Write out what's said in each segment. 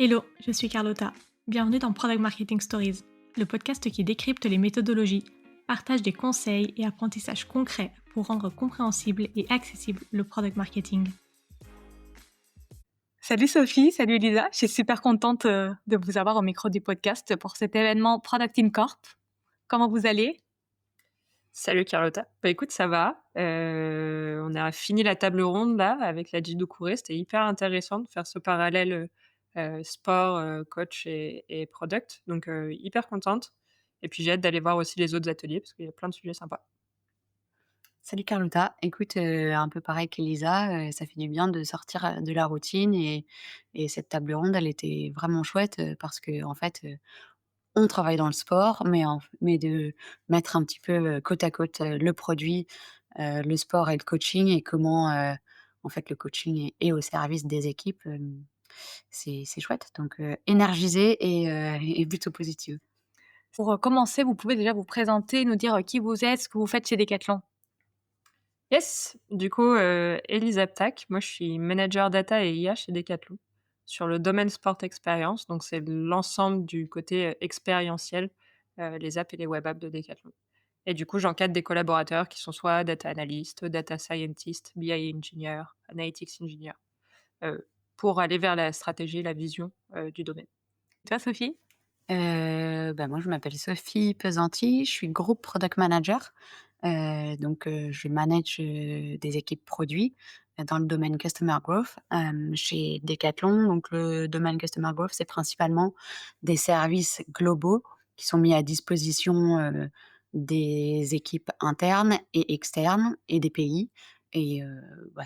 Hello, je suis Carlotta. Bienvenue dans Product Marketing Stories, le podcast qui décrypte les méthodologies, partage des conseils et apprentissages concrets pour rendre compréhensible et accessible le product marketing. Salut Sophie, salut Elisa, je suis super contente de vous avoir au micro du podcast pour cet événement Product in Corp. Comment vous allez? Salut Carlotta. Bah écoute, ça va. On a fini la table ronde là avec la Jiddu Kouré. C'était hyper intéressant de faire ce parallèle sport, coach et product. Donc hyper contente. Et puis j'ai hâte d'aller voir aussi les autres ateliers parce qu'il y a plein de sujets sympas. Salut Carlotta. Écoute, un peu pareil qu'Elisa, ça fait du bien de sortir, de la routine et cette table ronde, elle était vraiment chouette, parce qu'en fait, on travaille dans le sport, mais de mettre un petit peu, côte à côte, le produit, le sport et le coaching et comment, en fait, le coaching est au service des équipes, c'est chouette. Donc, énergisée et plutôt positive. Pour commencer, vous pouvez déjà vous présenter, nous dire qui vous êtes, ce que vous faites chez Decathlon. Yes, du coup, Elisa Ptak. Moi je suis manager data et IA chez Decathlon sur le domaine sport experience. Donc c'est l'ensemble du côté expérientiel, les apps et les web apps de Decathlon. Et du coup, j'encadre des collaborateurs qui sont soit data analyst, data scientist, BI engineer, analytics engineer, pour aller vers la stratégie, la vision, du domaine. Toi Sophie? Moi, je m'appelle Sophie Pesanti, je suis groupe product manager. Je manage, des équipes produits, dans le domaine customer growth, chez Decathlon. Donc le domaine customer growth, c'est principalement des services globaux qui sont mis à disposition, des équipes internes et externes et des pays et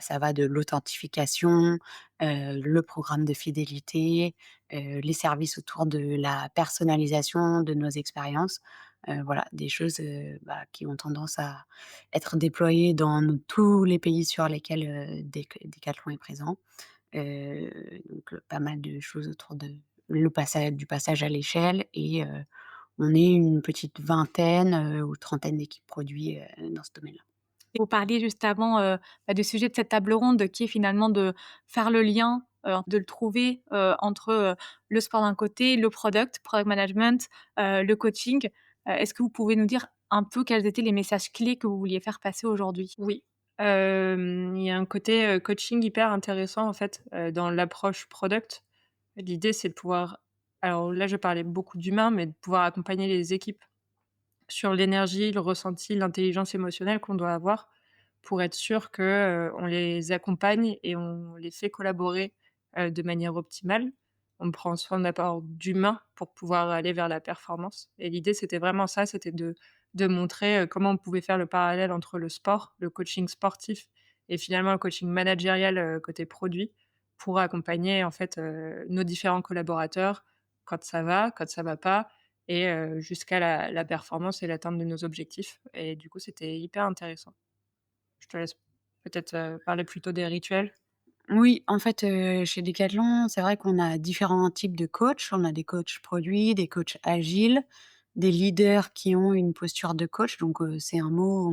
ça va de l'authentification, le programme de fidélité, les services autour de la personnalisation de nos expériences. Voilà, des choses, qui ont tendance à être déployées dans tous les pays sur lesquels, Decathlon est présent. Heu, Pas mal de choses autour de du passage à l'échelle et on est une petite vingtaine, ou trentaine d'équipes produits, dans ce domaine-là. Et vous parliez juste avant, du sujet de cette table ronde qui est finalement de faire le lien, de le trouver, entre, le sport d'un côté, le product management, le coaching. Est-ce que vous pouvez nous dire un peu quels étaient les messages clés que vous vouliez faire passer aujourd'hui? Oui, il y a un côté, coaching hyper intéressant en fait, dans l'approche product. L'idée, c'est de pouvoir, alors là, je parlais beaucoup d'humain, mais de pouvoir accompagner les équipes sur l'énergie, le ressenti, l'intelligence émotionnelle qu'on doit avoir pour être sûr que, on les accompagne et on les fait collaborer, de manière optimale. On prend soin d'abord d'humain pour pouvoir aller vers la performance et l'idée, c'était vraiment ça, c'était de montrer, comment on pouvait faire le parallèle entre le sport, le coaching sportif et finalement le coaching managérial, côté produit pour accompagner en fait, nos différents collaborateurs quand ça va pas et jusqu'à la performance et l'atteinte de nos objectifs et du coup, c'était hyper intéressant. Je te laisse peut-être, parler plutôt des rituels? Oui, en fait, chez Decathlon, c'est vrai qu'on a différents types de coachs. On a des coachs produits, des coachs agiles, des leaders qui ont une posture de coach. Donc, c'est un mot,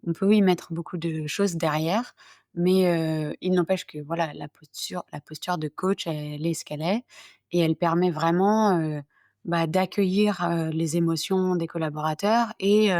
on peut y mettre beaucoup de choses derrière, mais il n'empêche que voilà, la posture de coach, elle est ce qu'elle est et elle permet vraiment, d'accueillir, les émotions des collaborateurs et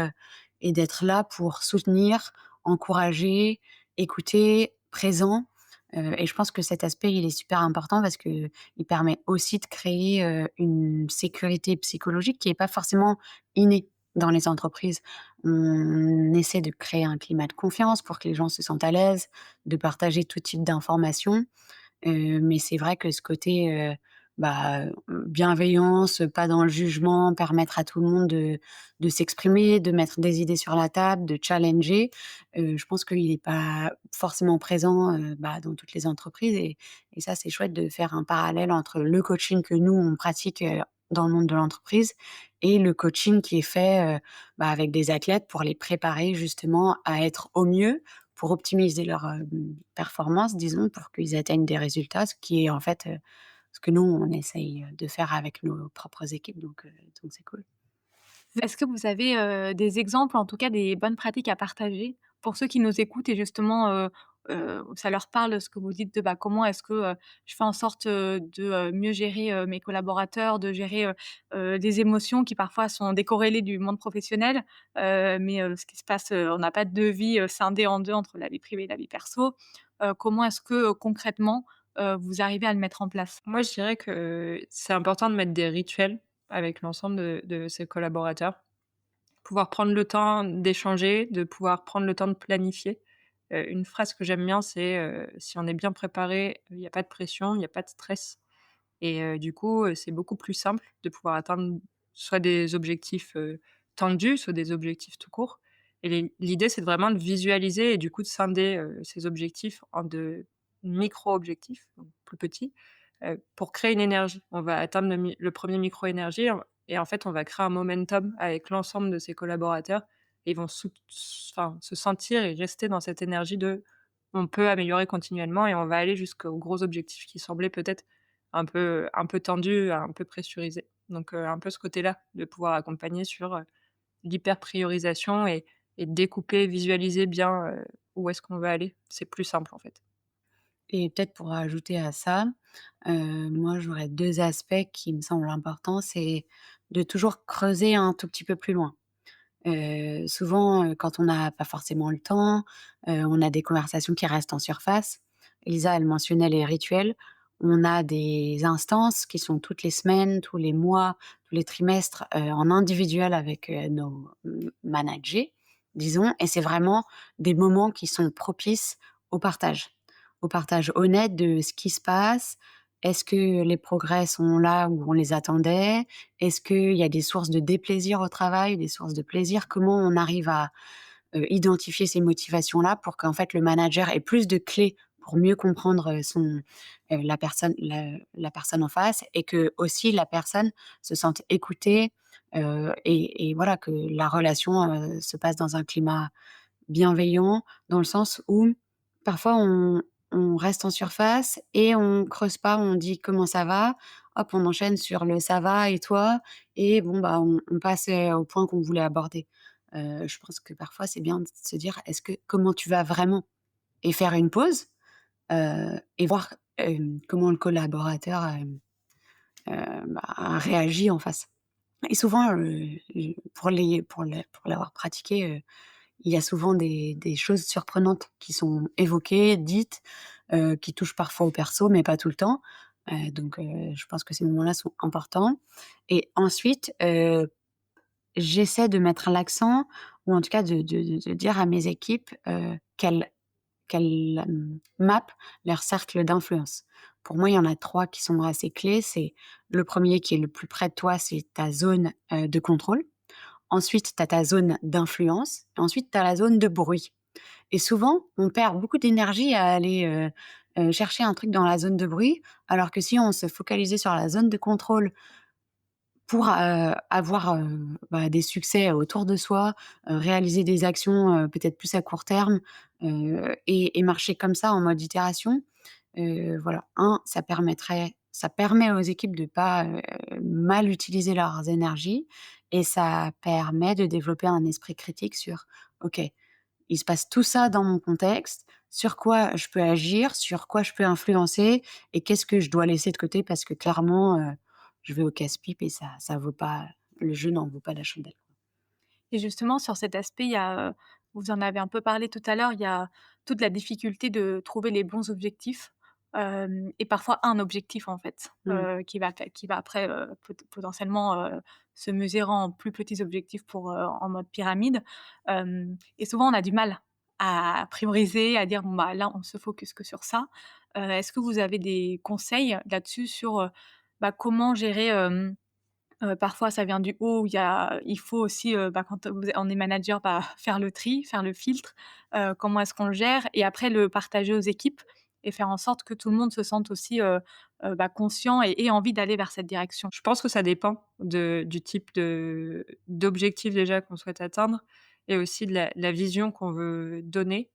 d'être là pour soutenir, encourager, écouter, présent. Et je pense que cet aspect, il est super important parce qu'il permet aussi de créer, une sécurité psychologique qui est pas forcément innée dans les entreprises. On essaie de créer un climat de confiance pour que les gens se sentent à l'aise, de partager tout type d'informations. Mais c'est vrai que ce côté, bienveillance, pas dans le jugement, permettre à tout le monde de s'exprimer, de mettre des idées sur la table, de challenger, je pense qu'il est pas forcément présent, dans toutes les entreprises et ça, c'est chouette de faire un parallèle entre le coaching que nous, on pratique, dans le monde de l'entreprise et le coaching qui est fait, avec des athlètes pour les préparer justement à être au mieux pour optimiser leur, performance, disons, pour qu'ils atteignent des résultats, ce qui est en fait, ce que nous, on essaye, de faire avec nos propres équipes, donc c'est cool. Est-ce que vous avez, des exemples, en tout cas des bonnes pratiques à partager pour ceux qui nous écoutent et justement, ça leur parle ce que vous dites de, bah, comment est-ce que, je fais en sorte, de, mieux gérer, mes collaborateurs, de gérer, des émotions qui parfois sont décorrélées du monde professionnel, mais ce qui se passe, on n'a pas de vie, scindée en 2 entre la vie privée et la vie perso. Comment est-ce que, concrètement, vous arrivez à le mettre en place? Moi, je dirais que c'est important de mettre des rituels avec l'ensemble de ses collaborateurs. Pouvoir prendre le temps d'échanger, de pouvoir prendre le temps de planifier. Une phrase que j'aime bien, c'est, «Si on est bien préparé, il y a pas de pression, il y a pas de stress». Et du coup, c'est beaucoup plus simple de pouvoir atteindre soit des objectifs, tendus, soit des objectifs tout court. Et l'idée, c'est vraiment de visualiser et du coup de scinder, ces objectifs en de micro-objectifs, donc plus petits, pour créer une énergie. On va atteindre le 1er micro-énergie et en fait, on va créer un momentum avec l'ensemble de ses collaborateurs et ils vont enfin, se sentir et rester dans cette énergie de: «On peut améliorer continuellement» et on va aller jusqu'aux gros objectifs qui semblaient peut-être un peu tendu, un peu pressurisé. Donc un peu ce côté-là, de pouvoir accompagner sur, l'hyper-priorisation et découper, visualiser bien, où est-ce qu'on veut aller. C'est plus simple, en fait. Et peut-être pour ajouter à ça, moi j'aurais 2 aspects qui me semblent importants. C'est de toujours creuser un tout petit peu plus loin. Souvent, quand on n'a pas forcément le temps, on a des conversations qui restent en surface. Elisa, elle mentionnait les rituels. On a des instances qui sont toutes les semaines, tous les mois, tous les trimestres, en individuel avec, nos managers, disons, et c'est vraiment des moments qui sont propices au partage. Au partage honnête de ce qui se passe. Est-ce que les progrès sont là où on les attendait? Est-ce qu'il y a des sources de déplaisir au travail, des sources de plaisir? Comment on arrive à, identifier ces motivations-là pour qu'en fait le manager ait plus de clés pour mieux comprendre, la personne en face, et que aussi la personne se sente écoutée, et voilà, que la relation, se passe dans un climat bienveillant, dans le sens où parfois on reste en surface et on creuse pas, on dit: «Comment ça va?» Hop, on enchaîne sur le «Ça va et toi?» et bon, bah, on passe, au point qu'on voulait aborder. Je pense que parfois c'est bien de se dire: «Est-ce que comment tu vas vraiment?» et faire une pause, et voir, comment le collaborateur, bah, réagit en face. Et souvent, pour l'avoir pratiqué, il y a souvent des choses surprenantes qui sont évoquées, dites, qui touchent parfois au perso, mais pas tout le temps. Donc je pense que ces moments-là sont importants. Et ensuite, j'essaie de mettre l'accent, ou en tout cas de dire à mes équipes, qu'elles, mappent leur cercle d'influence. Pour moi, il y en a 3 qui sont assez clés. C'est le premier qui est le plus près de toi, c'est ta zone, de contrôle. Ensuite, tu as ta zone d'influence et ensuite tu as la zone de bruit. Et souvent, on perd beaucoup d'énergie à aller, chercher un truc dans la zone de bruit, alors que si on se focalisait sur la zone de contrôle pour, avoir, bah, des succès autour de soi, réaliser des actions, peut-être plus à court terme, et marcher comme ça en mode itération, voilà. Ça permet aux équipes de pas, mal utiliser leurs énergies, et ça permet de développer un esprit critique sur: «OK, il se passe tout ça dans mon contexte, sur quoi je peux agir, sur quoi je peux influencer et qu'est-ce que je dois laisser de côté parce que clairement, je vais au casse-pipe et ça vaut pas, le jeu n'en vaut pas la chandelle». Et justement, sur cet aspect, il y a, vous en avez un peu parlé tout à l'heure, il y a toute la difficulté de trouver les bons objectifs, et parfois un objectif, en fait, Mmh. qui va après, potentiellement, se mesurer en plus petits objectifs pour, en mode pyramide. Et souvent, on a du mal à prioriser, à dire: «Bon, bah, là, on se focus que sur ça». Est-ce que vous avez des conseils là-dessus sur, bah, comment gérer, parfois ça vient du haut, où il faut aussi, bah, quand on est manager, bah, faire le tri, faire le filtre, comment est-ce qu'on le gère? Et après le partager aux équipes et faire en sorte que tout le monde se sente aussi, bah, conscient et ait envie d'aller vers cette direction. Je pense que ça dépend du type d'objectif déjà qu'on souhaite atteindre et aussi de la vision qu'on veut donner.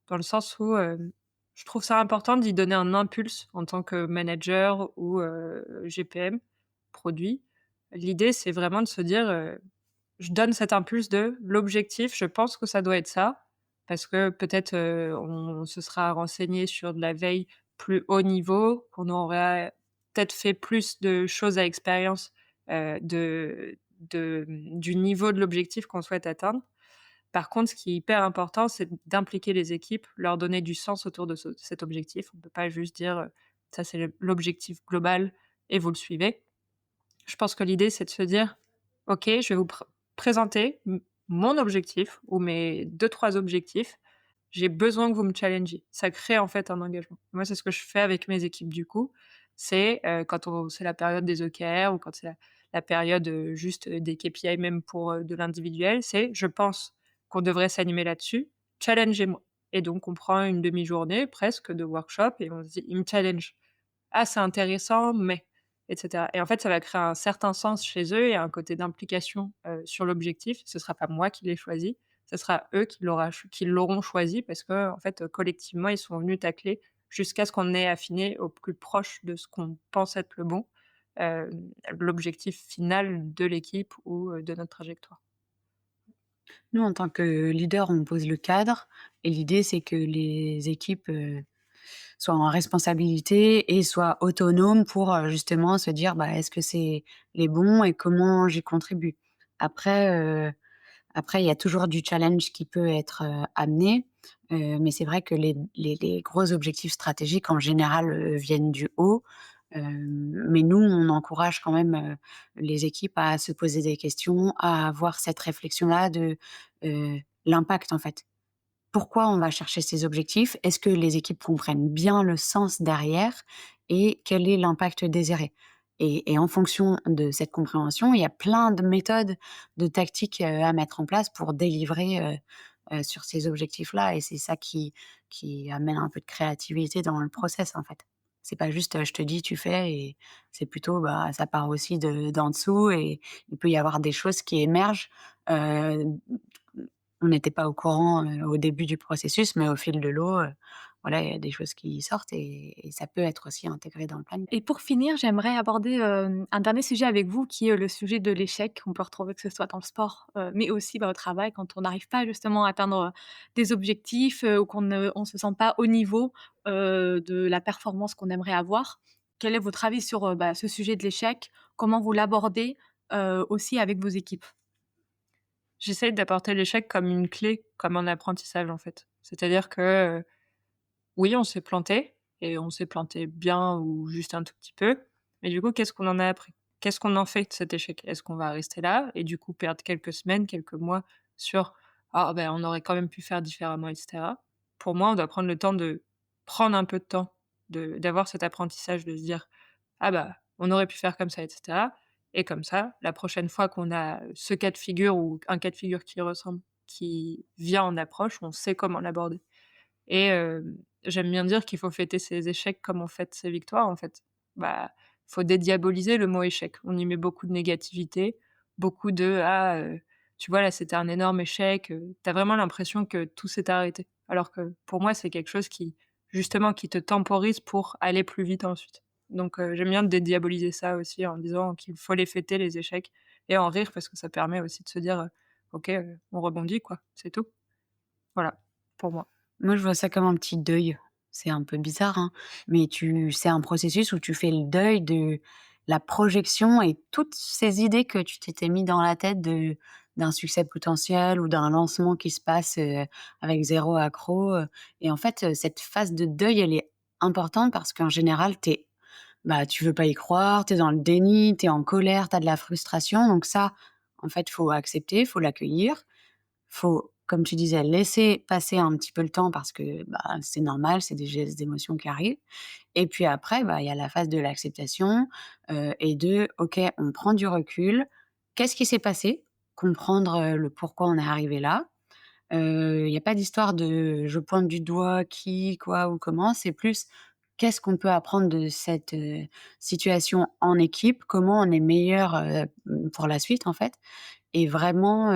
Dans le sens où, je trouve ça important d'y donner un impulse en tant que manager ou, GPM, produit. L'idée, c'est vraiment de se dire, «Je donne cet impulse de l'objectif, je pense que ça doit être ça. parce que peut-être, on se sera renseigné sur de la veille plus haut niveau, qu'on aurait peut-être fait plus de choses à expérience, du niveau de l'objectif qu'on souhaite atteindre. Par contre, ce qui est hyper important, c'est d'impliquer les équipes, leur donner du sens autour de cet objectif. On ne peut pas juste dire, «Ça, c'est l'objectif global et vous le suivez». Je pense que l'idée, c'est de se dire: «OK, je vais vous présenter mon objectif ou mes deux trois objectifs. J'ai besoin que vous me challengiez». Ça crée, en fait, un engagement. Moi, c'est ce que je fais avec mes équipes, du coup. C'est, quand c'est la période des OKR ou quand c'est la période, juste, des KPI même pour, de l'individuel, c'est: «Je pense qu'on devrait s'animer là-dessus, challengez-moi». Et donc on prend une demi-journée presque de workshop et on se dit: «Il me challenge». «Ah, c'est intéressant, mais» et cetera, et en fait, ça va créer un certain sens chez eux et un côté d'implication, sur l'objectif. Ce sera pas moi qui l'ai choisi, ce sera eux qui l'auront choisi parce qu'en fait, collectivement, ils sont venus tacler jusqu'à ce qu'on ait affiné au plus proche de ce qu'on pense être le bon, l'objectif final de l'équipe ou, de notre trajectoire. Nous, en tant que leader, on pose le cadre et l'idée, c'est que les équipes, soient en responsabilité et soient autonomes pour, justement se dire: «Bah, est-ce que c'est les bons et comment j'y contribue?» Après, après, il y a toujours du challenge qui peut être, amené, mais c'est vrai que les gros objectifs stratégiques en général, viennent du haut. Mais nous, on encourage quand même, les équipes à se poser des questions, à avoir cette réflexion-là de, l'impact en fait. Pourquoi on va chercher ces objectifs? Est-ce que les équipes comprennent bien le sens derrière et quel est l'impact désiré? Et en fonction de cette compréhension, il y a plein de méthodes, de tactiques, à mettre en place pour délivrer, sur ces objectifs-là et c'est ça qui amène un peu de créativité dans le process, en fait. C'est pas juste, je te dis: «Tu fais» et c'est plutôt, bah, ça part aussi de d'en dessous et il peut y avoir des choses qui émergent, heu on n'était pas au courant, au début du processus, mais au fil de l'eau, voilà, il y a des choses qui sortent et ça peut être aussi intégré dans le planning. Et pour finir, j'aimerais aborder, un dernier sujet avec vous qui est le sujet de l'échec qu'on peut retrouver que ce soit dans le sport, mais aussi, bah, au travail quand on n'arrive pas justement à atteindre, des objectifs, ou on se sent pas au niveau, de la performance qu'on aimerait avoir. Quel est votre avis sur, bah, ce sujet de l'échec? Comment vous l'abordez, aussi avec vos équipes? J'essaye d'apporter l'échec comme une clé, comme un apprentissage, en fait. C'est-à-dire que, oui, on s'est planté et on s'est planté bien ou juste un tout petit peu, mais du coup, qu'est-ce qu'on en a appris? Qu'est-ce qu'on en fait de cet échec? Est-ce qu'on va rester là et du coup perdre quelques semaines, quelques mois sur: «Ah ben, on aurait quand même pu faire différemment» et cetera? Pour moi, on doit prendre le temps de prendre un peu de temps, d'avoir cet apprentissage, de se dire: «Ah bah, on aurait pu faire comme ça» et cetera, et comme ça, la prochaine fois qu'on a ce cas de figure ou un cas de figure qui ressemble, qui vient en approche, on sait comment l'aborder. Et j'aime bien dire qu'il faut fêter ses échecs comme on fête ses victoires, en fait. Bah, faut dédiaboliser le mot échec. On y met beaucoup de négativité, beaucoup de: «Ah, tu vois, là, c'était un énorme échec», tu vraiment l'impression que tout s'est arrêté. Alors que pour moi, c'est quelque chose qui, justement, qui te temporise pour aller plus vite ensuite. Donc j'aime bien dédiaboliser ça aussi en disant qu'il faut les fêter, les échecs, et en rire parce que ça permet aussi de se dire, «OK, on rebondit, quoi, c'est tout». Voilà, pour moi. Moi, je vois ça comme un petit deuil. C'est un peu bizarre, hein, mais c'est un processus où tu fais le deuil de la projection et toutes ces idées que tu t'étais mis dans la tête d'un succès potentiel ou d'un lancement qui se passe, avec zéro accroc, et en fait, cette phase de deuil, elle est importante parce qu'en général, tu veux pas y croire, tu es dans le déni, tu es en colère, tu as de la frustration donc ça, en fait, faut accepter, faut l'accueillir. Faut, comme tu disais, laisser passer un petit peu le temps parce que, bah, c'est normal, c'est des gestes d'émotions qui arrivent et puis après, bah, il y a la phase de l'acceptation, et de: «OK, on prend du recul. Qu'est-ce qui s'est passé?» Comprendre, le pourquoi on est arrivé là. Il y a pas d'histoire de je pointe du doigt qui, quoi ou comment, c'est plus qu'est-ce qu'on peut apprendre de cette, situation en équipe? Comment on est meilleur, pour la suite, en fait? Et vraiment,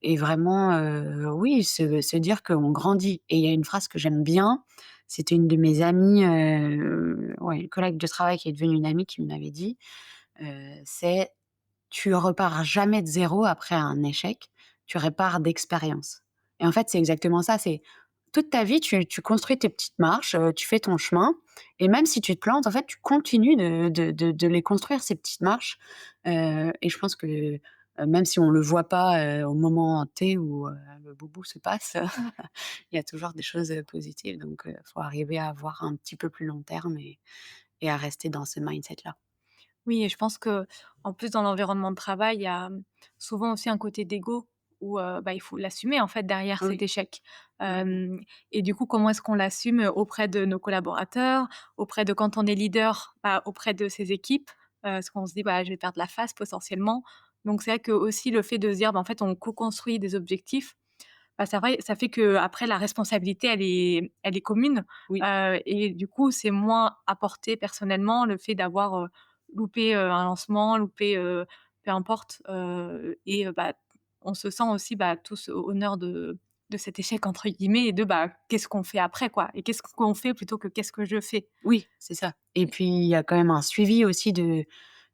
oui, se dire qu'on grandit et il y a une phrase que j'aime bien, c'était une de mes amies, ouais, une collègue de travail qui est devenue une amie qui me l'avait dit, c'est: «Tu repars jamais de zéro après un échec, tu repars d'expérience» et en fait, c'est exactement ça, c'est toute ta vie, tu construis tes petites marches, tu fais ton chemin et même si tu te plantes, en fait, tu continues de les construire ces petites marches, et je pense que, même si on le voit pas, au moment T où, le boubou se passe, il y a toujours des choses, positives donc faut arriver à voir un petit peu plus long terme et à rester dans ce mindset-là. Oui et je pense qu'en plus dans l'environnement de travail, il y a, souvent aussi un côté d'ego où, bah, il faut l'assumer en fait derrière cet Oui, échec. vraiment. Et du coup, comment est-ce qu'on l'assume, auprès de nos collaborateurs, auprès de quand on est leader, bah, auprès de ses équipes? Parce qu'on se dit: «Bah, je vais perdre la face potentiellement». Donc c'est vrai que aussi le fait de se dire, bah, en fait on co-construit des objectifs, bah, c'est vrai, ça fait qu'après la responsabilité elle est commune, Oui. et du coup, c'est moins à porter personnellement le fait d'avoir, loupé, un lancement, loupé, peu importe, et bah, on se sent aussi, bah, tous au honneur de «cet échec» entre guillemets et de, bah, qu'est-ce qu'on fait après quoi? Et qu'est-ce qu'on fait plutôt que qu'est-ce que je fais? Oui, c'est ça et puis il y a quand même un suivi aussi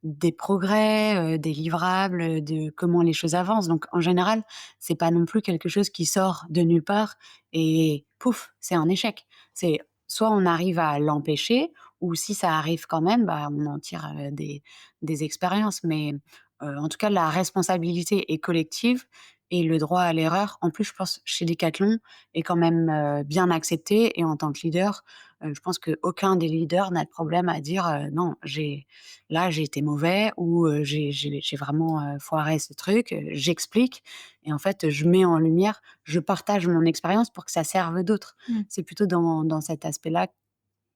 des progrès, des livrables, de comment les choses avancent donc en général, c'est pas non plus quelque chose qui sort de nulle part et pouf, c'est un échec. C'est soit on arrive à l'empêcher ou si ça arrive quand même, bah, on en tire, des expériences mais en tout cas la responsabilité est collective et le droit à l'erreur, en plus je pense chez Decathlon est quand même, bien accepté et en tant que leader, je pense qu'aucun des leaders n'a de problème à dire, «Non, j'ai été mauvais» ou «J'ai vraiment, foiré ce truc», j'explique et en fait, je mets en lumière, je partage mon expérience pour que ça serve d'autres. Mmh. C'est plutôt dans cet aspect-là,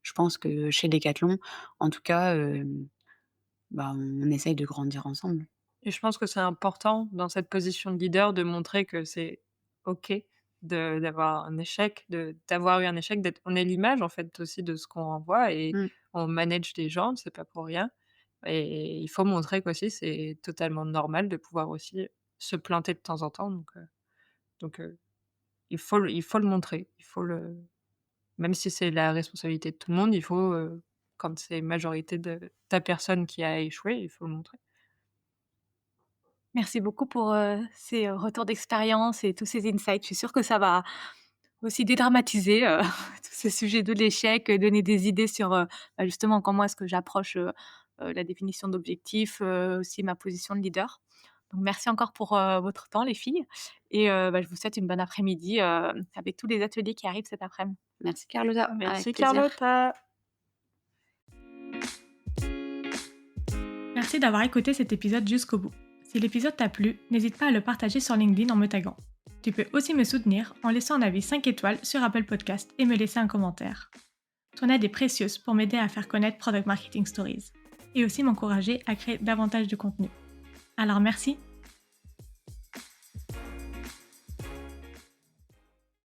je pense que chez Decathlon, en tout cas, bah, on essaye de grandir ensemble. Et je pense que c'est important dans cette position de leader de montrer que c'est OK d'avoir un échec, d'avoir eu un échec, d'être on est l'image en fait aussi de ce qu'on envoie et Mmh. on manage des gens, c'est pas pour rien et il faut montrer qu'aussi c'est totalement normal de pouvoir aussi se planter de temps en temps donc il faut le montrer. Il faut le même si c'est la responsabilité de tout le monde, il faut, quand c'est majorité de ta personne qui a échoué, il faut le montrer. Merci beaucoup pour, ces, retours d'expérience et tous ces insights. Je suis sûre que ça va aussi dédramatiser, tous ces sujets de l'échec, donner des idées sur, bah, justement comment est-ce que j'approche, la définition d'objectifs, aussi ma position de leader. Donc merci encore pour, votre temps les filles et bah, je vous souhaite une bonne après-midi, avec tous les ateliers qui arrivent cet après-midi. Merci Carlotta, avec Merci plaisir. Carlotta. Merci d'avoir écouté cet épisode jusqu'au bout. Si l'épisode t'a plu, n'hésite pas à le partager sur LinkedIn en me taguant. Tu peux aussi me soutenir en laissant un avis 5 étoiles sur Apple Podcast et me laisser un commentaire. Ton aide est précieuse pour m'aider à faire connaître Product Marketing Stories et aussi m'encourager à créer davantage de contenu. Alors merci